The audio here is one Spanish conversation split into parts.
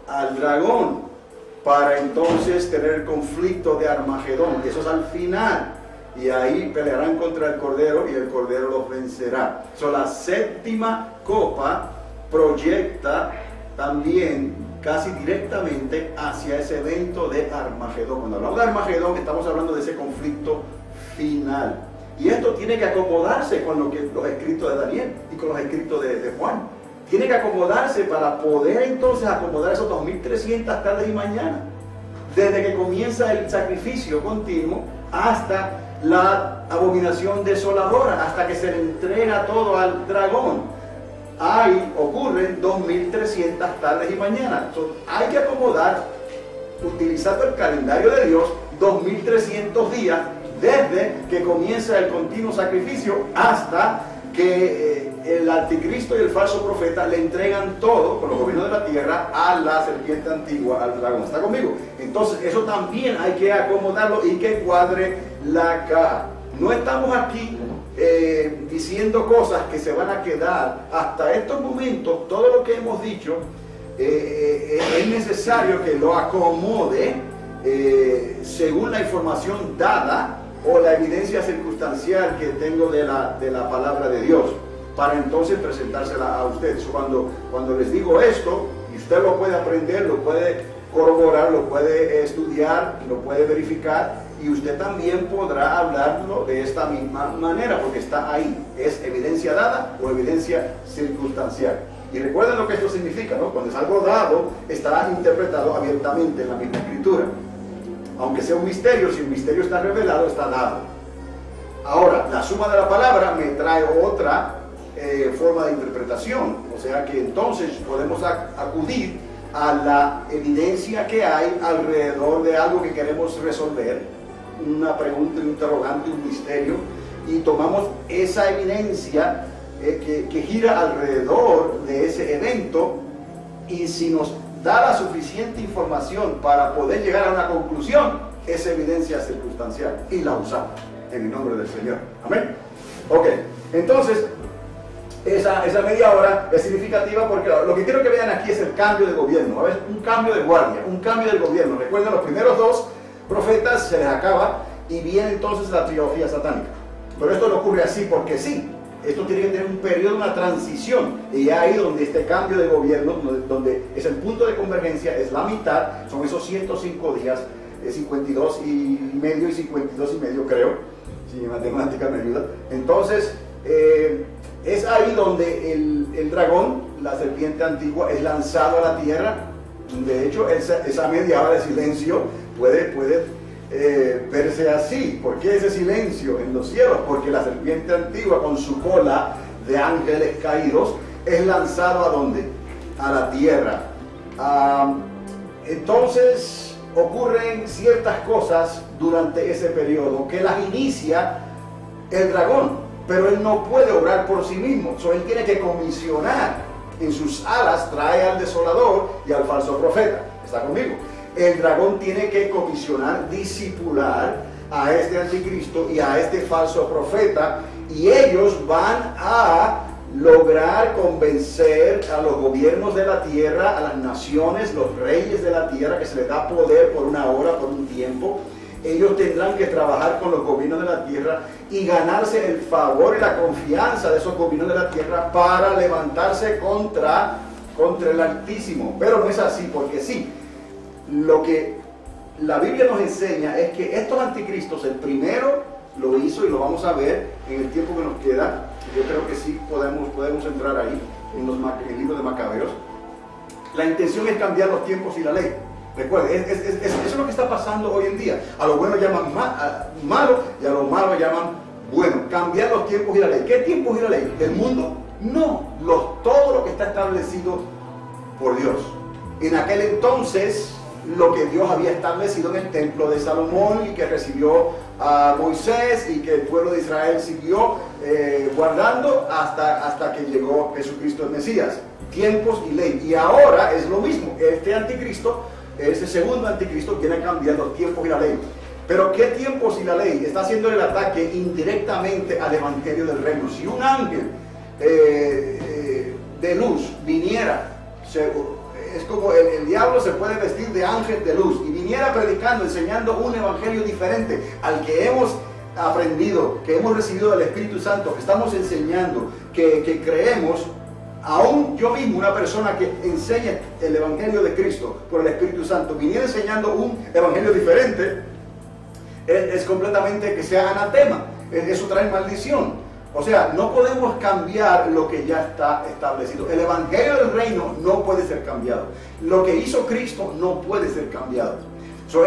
al dragón para entonces tener el conflicto de Armagedón, que eso es al final. Y ahí pelearán contra el Cordero y el Cordero los vencerá. La séptima copa proyecta también casi directamente hacia ese evento de Armagedón. Cuando hablamos de Armagedón estamos hablando de ese conflicto final. Y esto tiene que acomodarse con los escritos de Daniel y con los escritos de Juan. Tiene que acomodarse para poder entonces acomodar esos 2300 tardes y mañanas. Desde que comienza el sacrificio continuo hasta la abominación desoladora, hasta que se le entrega todo al dragón. Ahí ocurren 2300 tardes y mañanas. Entonces, hay que acomodar, utilizando el calendario de Dios, 2300 días desde que comienza el continuo sacrificio hasta que el anticristo y el falso profeta le entregan todo con los gobiernos de la tierra a la serpiente antigua, al dragón. ¿Está conmigo? Entonces eso también hay que acomodarlo y que cuadre la caja. No estamos aquí diciendo cosas que se van a quedar. Hasta estos momentos todo lo que hemos dicho es necesario que lo acomode según la información dada o la evidencia circunstancial que tengo de la palabra de Dios, para entonces presentársela a ustedes. Cuando les digo esto, y usted lo puede aprender, lo puede corroborar, lo puede estudiar, lo puede verificar, y usted también podrá hablarlo de esta misma manera, porque está ahí. Es evidencia dada o evidencia circunstancial. Y recuerden lo que esto significa, ¿no? Cuando es algo dado, estará interpretado abiertamente en la misma escritura. Aunque sea un misterio, si el misterio está revelado, está dado. Ahora, la suma de la palabra me trae otra forma de interpretación. O sea que entonces podemos acudir a la evidencia que hay alrededor de algo que queremos resolver, una pregunta, un interrogante, un misterio, y tomamos esa evidencia que gira alrededor de ese evento, y si nos da la suficiente información para poder llegar a una conclusión, es evidencia circunstancial, y la usamos en el nombre del Señor. Amén. Ok, entonces esa media hora es significativa porque lo que quiero que vean aquí es el cambio de gobierno. ¿Ves? Un cambio de guardia, un cambio del gobierno. Recuerden, los primeros dos profetas se les acaba y viene entonces la trilogía satánica. Pero esto no ocurre así porque sí. Esto tiene que tener un periodo, una transición, y ahí donde este cambio de gobierno, donde es el punto de convergencia, es la mitad, son esos 105 días, 52 y medio y 52 y medio creo, si matemática me ayuda. Entonces, es ahí donde el dragón, la serpiente antigua, es lanzado a la tierra. De hecho, esa media hora de silencio puede verse así. ¿Por qué ese silencio en los cielos? Porque la serpiente antigua, con su cola de ángeles caídos, es lanzado ¿a dónde? A la tierra. Entonces ocurren ciertas cosas durante ese periodo que las inicia el dragón, pero él no puede obrar por sí mismo. Él tiene que comisionar. En sus alas trae al desolador y al falso profeta. ¿Está conmigo? El dragón tiene que comisionar, discipular a este anticristo y a este falso profeta, y ellos van a lograr convencer a los gobiernos de la tierra, a las naciones, los reyes de la tierra, que se les da poder por una hora, por un tiempo. Ellos tendrán que trabajar con los gobiernos de la tierra y ganarse el favor y la confianza de esos gobiernos de la tierra para levantarse contra el Altísimo. Pero no es así, porque sí, lo que la Biblia nos enseña es que estos anticristos, el primero lo hizo, y lo vamos a ver en el tiempo que nos queda. Yo creo que sí podemos entrar ahí en el libro de Macabeos. La intención es cambiar los tiempos y la ley. Recuerden, eso es lo que está pasando hoy en día. A lo bueno llaman malo y a lo malo llaman bueno. Cambiar los tiempos y la ley. ¿Qué tiempos y la ley? ¿El mundo? No, todo lo que está establecido por Dios. En aquel entonces, lo que Dios había establecido en el templo de Salomón, y que recibió a Moisés, y que el pueblo de Israel siguió guardando hasta que llegó Jesucristo el Mesías. Tiempos y ley. Y ahora es lo mismo. Este anticristo, ese segundo anticristo, viene a cambiar los tiempos y la ley. Pero ¿qué tiempos y la ley? Está haciendo el ataque indirectamente al evangelio del reino. Si un ángel de luz viniera es como el diablo se puede vestir de ángel de luz y viniera predicando, enseñando un evangelio diferente al que hemos aprendido, que hemos recibido del Espíritu Santo, que estamos enseñando, que creemos. Aún yo mismo, una persona que enseña el evangelio de Cristo por el Espíritu Santo, viniera enseñando un evangelio diferente, es completamente que sea anatema, eso trae maldición. O sea, no podemos cambiar lo que ya está establecido. El evangelio del reino no puede ser cambiado. Lo que hizo Cristo no puede ser cambiado.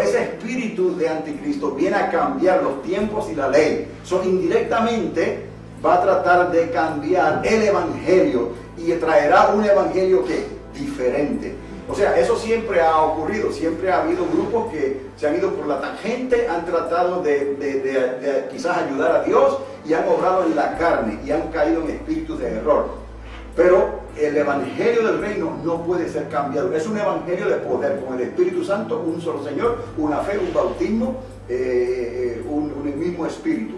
Ese espíritu de anticristo viene a cambiar los tiempos y la ley. Indirectamente va a tratar de cambiar el evangelio y traerá un evangelio que diferente. O sea, eso siempre ha ocurrido. Siempre ha habido grupos que se han ido por la tangente, han tratado de quizás ayudar a Dios y han obrado en la carne y han caído en espíritus de error. Pero el evangelio del reino no puede ser cambiado. Es un evangelio de poder, con el Espíritu Santo, un solo Señor, una fe, un bautismo, un mismo espíritu.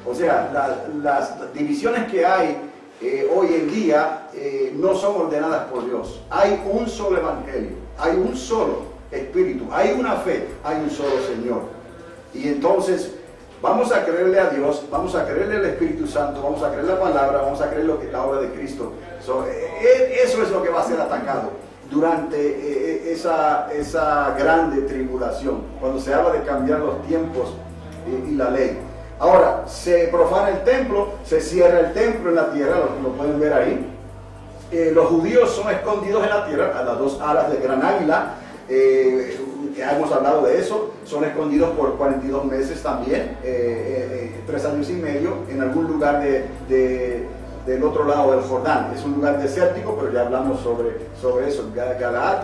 O sea, las divisiones que hay hoy en día no son ordenadas por Dios. Hay un solo evangelio, hay un solo espíritu, hay una fe, hay un solo Señor. Y entonces vamos a creerle a Dios, vamos a creerle al Espíritu Santo, vamos a creer la palabra, vamos a creer la obra de Cristo. Eso es lo que va a ser atacado durante esa grande tribulación, cuando se habla de cambiar los tiempos y la ley. Ahora, se profana el templo, se cierra el templo en la tierra, lo pueden ver ahí. Los judíos son escondidos en la tierra, a las dos alas del gran águila. Ya hemos hablado de eso, son escondidos por 42 meses también, 3 años y medio, en algún lugar del otro lado del Jordán. Es un lugar desértico, pero ya hablamos sobre eso. Galaad,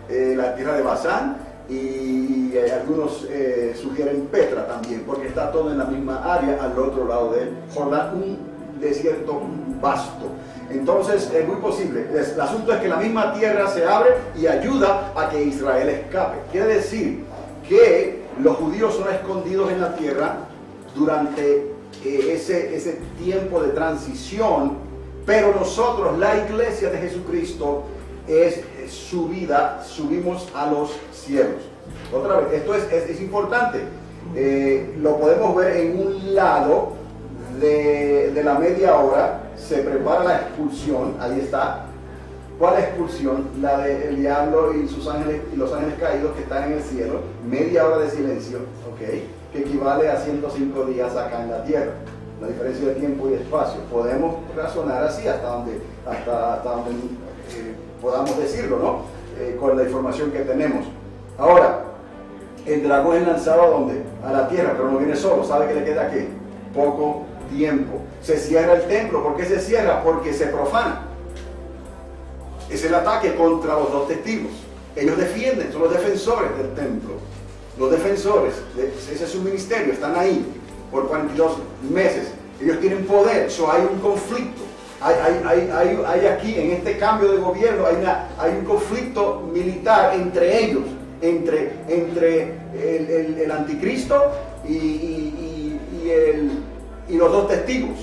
la tierra de Basán, y algunos sugieren Petra también, porque está todo en la misma área al otro lado del Jordán, un desierto vasto. Entonces es muy posible. El asunto es que la misma tierra se abre y ayuda a que Israel escape. Quiere decir que los judíos son escondidos en la tierra durante ese tiempo de transición, pero nosotros, la iglesia de Jesucristo, es subida, subimos a los cielos. Otra vez, esto es importante. Lo podemos ver en un lado de la media hora. Se prepara la expulsión, ahí está. ¿Cuál expulsión? La del diablo y sus ángeles y los ángeles caídos que están en el cielo. Media hora de silencio, ¿okay? Que equivale a 105 días acá en la tierra. La diferencia de tiempo y espacio. Podemos razonar así hasta donde podamos decirlo, ¿no? Con la información que tenemos. Ahora, el dragón es lanzado ¿a dónde? A la tierra, pero no viene solo. ¿Sabe que le queda qué? Poco tiempo. Se cierra el templo. ¿Por qué se cierra? Porque se profana. Es el ataque contra los dos testigos. Ellos defienden, son los defensores del templo. Los defensores, ese es su ministerio, están ahí por 42 meses. Ellos tienen poder, hay un conflicto. Hay aquí, en este cambio de gobierno, hay un conflicto militar entre ellos, entre el anticristo y los dos testigos.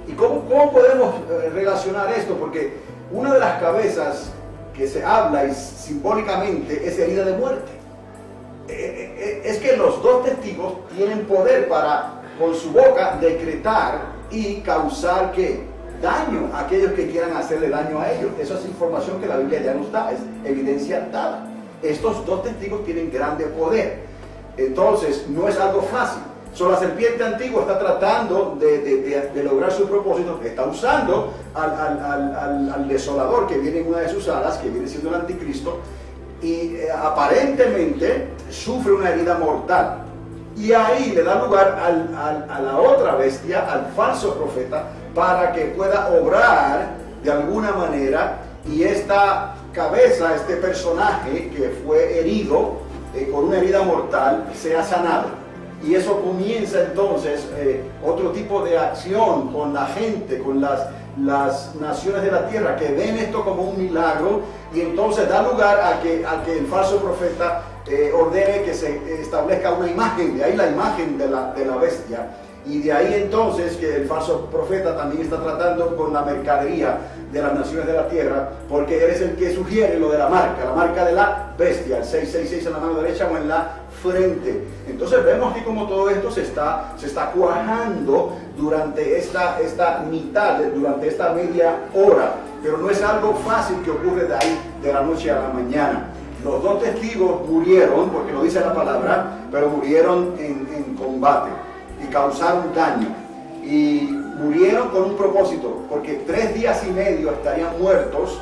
¿Y cómo podemos relacionar esto? Porque una de las cabezas que se habla y simbólicamente es herida de muerte. Es que los dos testigos tienen poder para, con su boca, decretar y causar ¿qué? Daño a aquellos que quieran hacerle daño a ellos. Esa es información que la Biblia ya nos da, es evidencia dada. Estos dos testigos tienen grande poder. Entonces, no es algo fácil. La serpiente antigua está tratando de lograr su propósito, está usando al desolador que viene en una de sus alas, que viene siendo el anticristo, y aparentemente sufre una herida mortal. Y ahí le da lugar a la otra bestia, al falso profeta, para que pueda obrar de alguna manera, y esta cabeza, este personaje que fue herido con una herida mortal, sea sanado. Y eso comienza entonces otro tipo de acción con la gente, con las naciones de la tierra, que ven esto como un milagro, y entonces da lugar a que el falso profeta ordene que se establezca una imagen, de ahí la imagen de la bestia, Y de ahí entonces que el falso profeta también está tratando con la mercadería de las naciones de la tierra, porque él es el que sugiere lo de la marca de la bestia, el 666 en la mano derecha o en la frente. Entonces vemos aquí como todo esto se está cuajando durante esta mitad, durante esta media hora, pero no es algo fácil que ocurre de ahí, de la noche a la mañana. Los dos testigos murieron, porque lo dice la palabra, pero murieron en combate y causaron daño. Y murieron con un propósito, porque 3 días y medio estarían muertos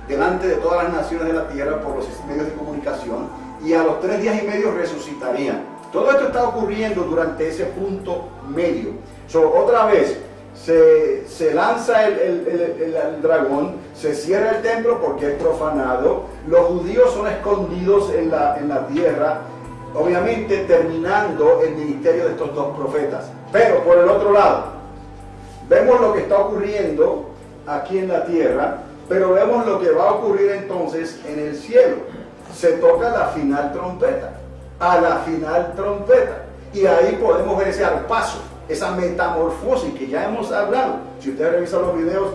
delante de todas las naciones de la tierra por los medios de comunicación, y a los 3 días y medio resucitarían. Todo esto está ocurriendo durante ese punto medio. Otra vez, se lanza el dragón, se cierra el templo porque es profanado, los judíos son escondidos en la tierra, obviamente terminando el ministerio de estos dos profetas. Pero por el otro lado, vemos lo que está ocurriendo aquí en la tierra, pero vemos lo que va a ocurrir entonces en el cielo. Se toca la final trompeta, a la final trompeta, y ahí podemos ver ese arpazo, esa metamorfosis que ya hemos hablado. Si ustedes revisan los videos,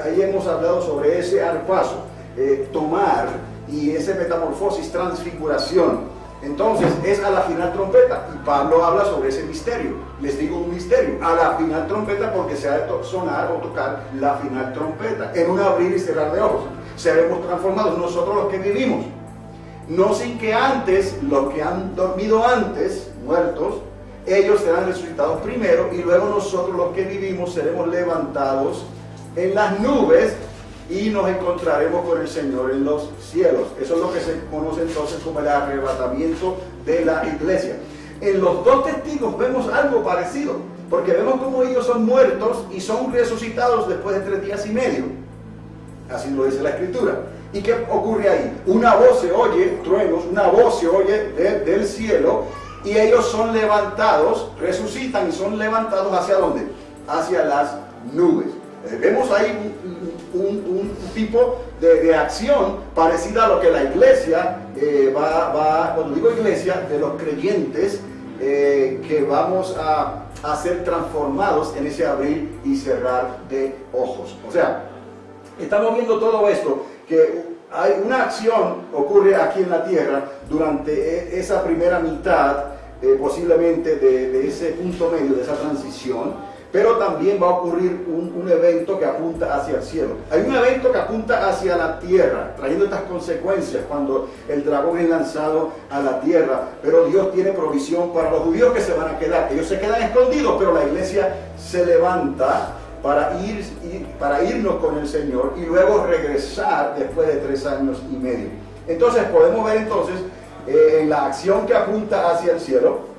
ahí hemos hablado sobre ese arpazo, tomar, y ese metamorfosis, transfiguración. Entonces es a la final trompeta, y Pablo habla sobre ese misterio. Les digo un misterio, a la final trompeta, porque se ha de sonar o tocar la final trompeta, en un abrir y cerrar de ojos. Seremos transformados nosotros los que vivimos, no sin que antes, los que han dormido antes, muertos, ellos serán resucitados primero, y luego nosotros los que vivimos seremos levantados en las nubes y nos encontraremos con el Señor en los cielos. Eso es lo que se conoce entonces como el arrebatamiento de la iglesia. En los dos testigos vemos algo parecido, porque vemos como ellos son muertos y son resucitados después de 3 días y medio. Así lo dice la Escritura. ¿Y qué ocurre ahí? Una voz se oye, truenos, una voz se oye del cielo, y ellos son levantados, resucitan y son levantados ¿hacia dónde? Hacia las nubes. Vemos ahí un tipo de acción parecida a lo que la iglesia cuando digo iglesia, de los creyentes, que vamos a ser transformados en ese abrir y cerrar de ojos. O sea, estamos viendo todo esto, que hay una acción ocurre aquí en la tierra durante esa primera mitad, posiblemente de ese punto medio, de esa transición. Pero también va a ocurrir un evento que apunta hacia el cielo. Hay un evento que apunta hacia la tierra, trayendo estas consecuencias cuando el dragón es lanzado a la tierra. Pero Dios tiene provisión para los judíos que se van a quedar. Ellos se quedan escondidos, pero la iglesia se levanta para irnos con el Señor y luego regresar después de 3 años y medio. Entonces podemos ver entonces en la acción que apunta hacia el cielo.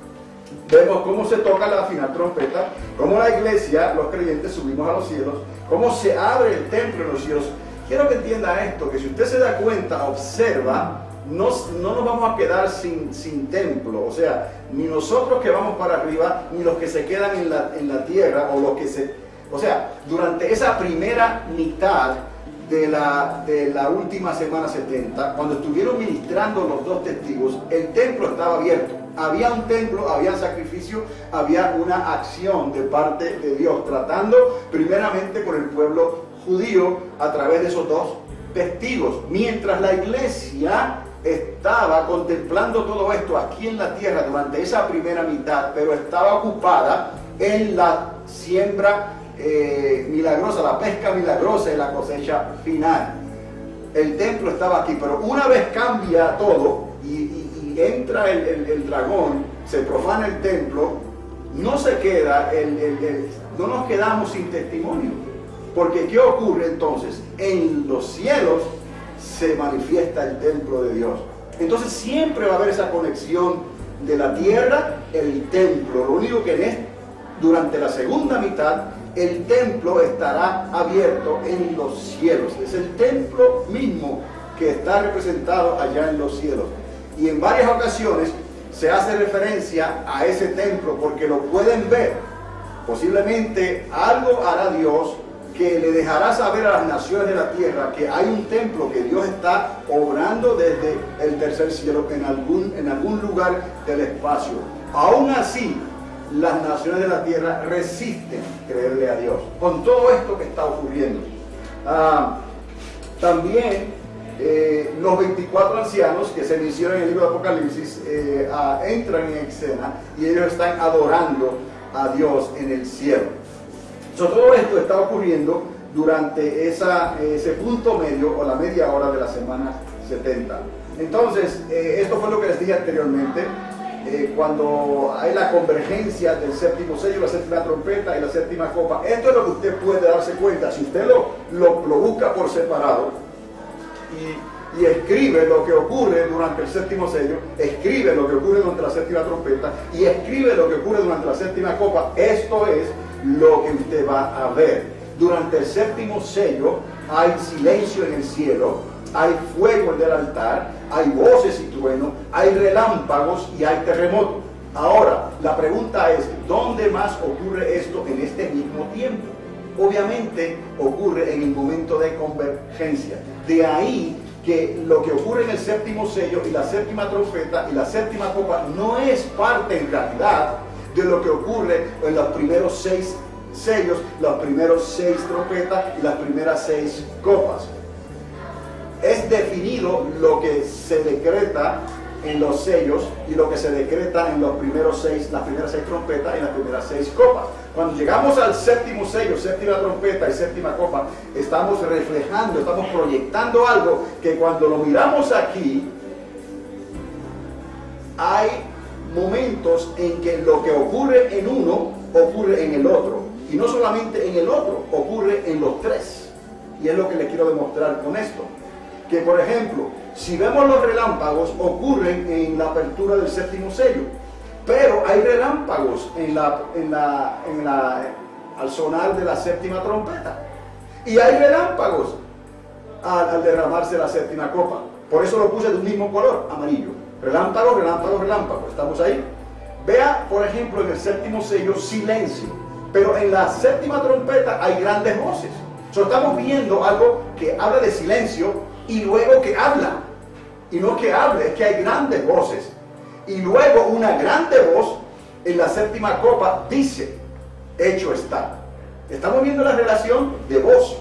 Vemos cómo se toca la final trompeta, cómo la iglesia, los creyentes, subimos a los cielos, cómo se abre el templo en los cielos. Quiero que entienda esto, que si usted se da cuenta, observa, no nos vamos a quedar sin templo. O sea, ni nosotros que vamos para arriba, ni los que se quedan en la tierra, o sea, durante esa primera mitad de la última semana 70, cuando estuvieron ministrando los dos testigos, el templo estaba abierto. Había un templo, había sacrificio, había una acción de parte de Dios, tratando primeramente con el pueblo judío a través de esos dos testigos. Mientras la iglesia estaba contemplando todo esto aquí en la tierra durante esa primera mitad, pero estaba ocupada en la siembra milagrosa, la pesca milagrosa y la cosecha final. El templo estaba aquí, pero una vez cambia todo y entra el dragón, se profana el templo, no se queda, no nos quedamos sin testimonio. Porque ¿qué ocurre entonces? En los cielos se manifiesta el templo de Dios. Entonces siempre va a haber esa conexión de la tierra, el templo. Lo único que durante la segunda mitad, el templo estará abierto en los cielos. Es el templo mismo que está representado allá en los cielos. Y en varias ocasiones se hace referencia a ese templo porque lo pueden ver. Posiblemente algo hará Dios que le dejará saber a las naciones de la tierra que hay un templo, que Dios está obrando desde el tercer cielo en algún lugar del espacio. Aún así, las naciones de la tierra resisten creerle a Dios. Con todo esto que está ocurriendo. También los 24 ancianos que se mencionan en el libro de Apocalipsis entran en escena y ellos están adorando a Dios en el cielo. Todo esto está ocurriendo durante ese punto medio o la media hora de la semana 70. Entonces, esto fue lo que les dije anteriormente. Cuando hay la convergencia del séptimo sello, la séptima trompeta y la séptima copa, esto es lo que usted puede darse cuenta. Si usted lo busca por separado y escribe lo que ocurre durante el séptimo sello, escribe lo que ocurre durante la séptima trompeta y escribe lo que ocurre durante la séptima copa, esto es lo que usted va a ver. Durante el séptimo sello hay silencio en el cielo, hay fuego en el altar, hay voces y truenos, hay relámpagos y hay terremotos. Ahora, la pregunta es, ¿dónde más ocurre esto en este mismo tiempo? Obviamente ocurre en el momento de convergencia. De ahí que lo que ocurre en el séptimo sello y la séptima trompeta y la séptima copa no es parte en realidad de lo que ocurre en los primeros 6 sellos, los primeros 6 trompetas y las primeras 6 copas. Es definido lo que se decreta en los sellos y lo que se decreta en los primeros 6, las primeras 6 trompetas y las primeras 6 copas. Cuando llegamos al séptimo sello, séptima trompeta y séptima copa, estamos reflejando, estamos proyectando algo que cuando lo miramos aquí, hay momentos en que lo que ocurre en uno, ocurre en el otro. Y no solamente en el otro, ocurre en los 3. Y es lo que les quiero demostrar con esto. Que por ejemplo, si vemos los relámpagos, ocurren en la apertura del séptimo sello, pero hay relámpagos al sonar de la séptima trompeta, y hay relámpagos al derramarse la séptima copa. Por eso lo puse de un mismo color, amarillo. Relámpago, relámpago, relámpago. ¿Estamos ahí? Vea, por ejemplo, en el séptimo sello, silencio, pero en la séptima trompeta hay grandes voces. Estamos viendo algo que habla de silencio y luego que habla, y no que hable, es que hay grandes voces, y luego una grande voz en la séptima copa dice, hecho está. Estamos viendo la relación de voz,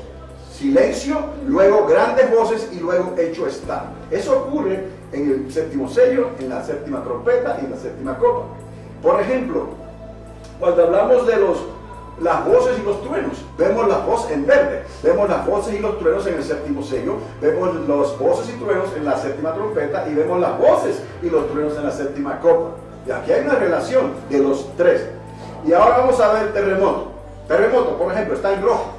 silencio, luego grandes voces y luego hecho está. Eso ocurre en el séptimo sello, en la séptima trompeta y en la séptima copa. Por ejemplo, cuando hablamos de las voces y los truenos, vemos las voces en verde, vemos las voces y los truenos en el séptimo sello, vemos las voces y truenos en la séptima trompeta y vemos las voces y los truenos en la séptima copa. Y aquí hay una relación de los 3. Y ahora vamos a ver terremoto. Terremoto, por ejemplo, está en rojo.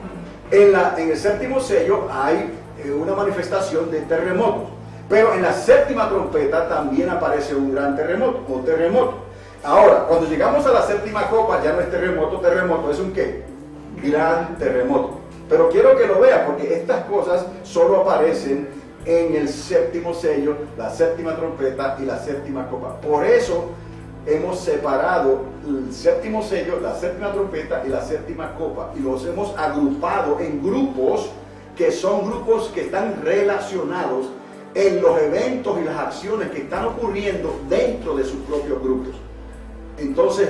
En el séptimo sello hay una manifestación de terremotos, pero en la séptima trompeta también aparece un gran terremoto, un terremoto. Ahora, cuando llegamos a la séptima copa, ya no es terremoto, terremoto, es un ¿qué? Gran terremoto. Pero quiero que lo vea, porque estas cosas solo aparecen en el séptimo sello, la séptima trompeta y la séptima copa. Por eso hemos separado el séptimo sello, la séptima trompeta y la séptima copa, y los hemos agrupado en grupos que son grupos que están relacionados en los eventos y las acciones que están ocurriendo dentro de sus propios grupos. Entonces,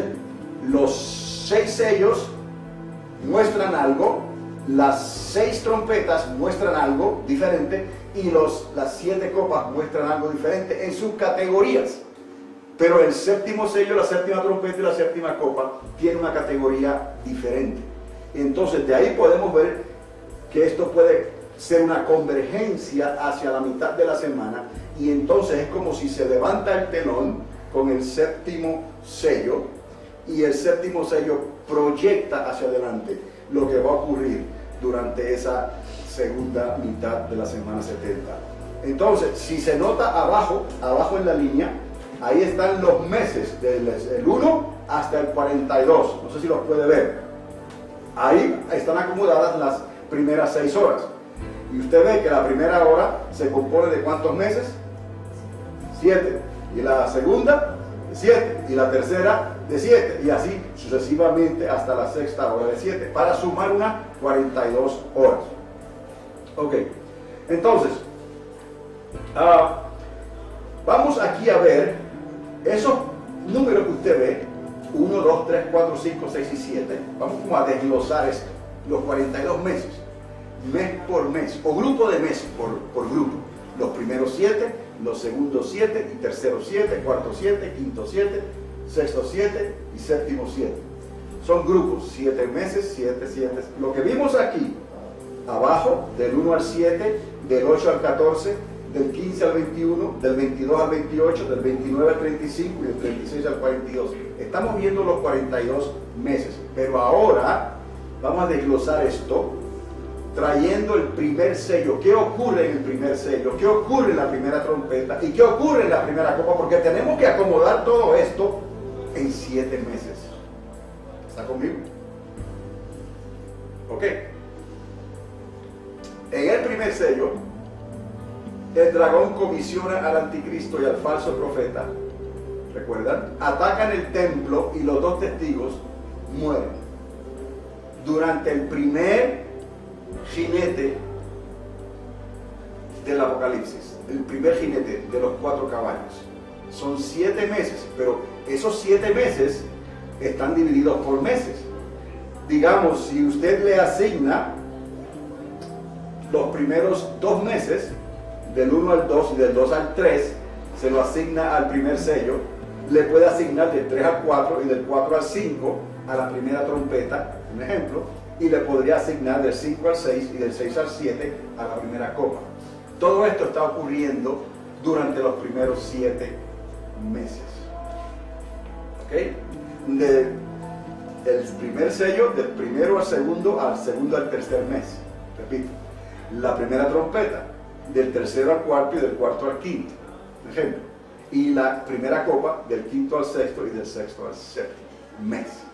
los 6 sellos muestran algo, las 6 trompetas muestran algo diferente y las 7 copas muestran algo diferente en sus categorías. Pero el séptimo sello, la séptima trompeta y la séptima copa tienen una categoría diferente. Entonces, de ahí podemos ver que esto puede ser una convergencia hacia la mitad de la semana, y entonces es como si se levanta el telón con el séptimo sello, y el séptimo sello proyecta hacia adelante lo que va a ocurrir durante esa segunda mitad de la semana 70. Entonces, si se nota abajo en la línea, ahí están los meses, del 1 hasta el 42, no sé si los puede ver. Ahí están acomodadas las primeras 6 horas. Y usted ve que la primera hora se compone de ¿cuántos meses? 7. Y la segunda, 7. Y la tercera, de 7. Y así sucesivamente hasta la sexta hora de 7. Para sumar unas 42 horas. Ok. Entonces, vamos aquí a ver esos números que usted ve. 1, 2, 3, 4, 5, 6 y 7. Vamos como a desglosar esto. Los 42 meses, mes por mes, o grupo de meses por grupo. Los primeros 7, los segundos 7, y terceros 7, cuarto 7, quinto 7, sexto 7 y séptimo 7. Son grupos, 7 meses, 7, 7. Lo que vimos aquí, abajo, del 1 al 7, del 8 al 14, del 15 al 21, del 22 al 28, del 29 al 35 y del 36 al 42. Estamos viendo los 42 meses, pero ahora vamos a desglosar esto trayendo el primer sello. ¿Qué ocurre en el primer sello? ¿Qué ocurre en la primera trompeta? ¿Y qué ocurre en la primera copa? Porque tenemos que acomodar todo esto en 7 meses. ¿Está conmigo? Ok. En el primer sello, el dragón comisiona al anticristo y al falso profeta. ¿Recuerdan? Atacan el templo y los 2 testigos mueren. Durante el primer jinete del Apocalipsis, el primer jinete de los 4 caballos. Son 7 meses, pero esos 7 meses están divididos por meses. Digamos, si usted le asigna los primeros 2 meses, del 1 al 2 y del 2 al 3, se lo asigna al primer sello, le puede asignar del 3 al 4 y del 4 al 5 a la primera trompeta, un ejemplo, y le podría asignar del 5 al 6 y del 6 al 7 a la primera copa. Todo esto está ocurriendo durante los primeros 7 meses. ¿Ok? Del primer sello, del primero al segundo al tercer mes. Repito, la primera trompeta, del tercero al cuarto y del cuarto al quinto, ejemplo. Y la primera copa, del quinto al sexto y del sexto al séptimo mes.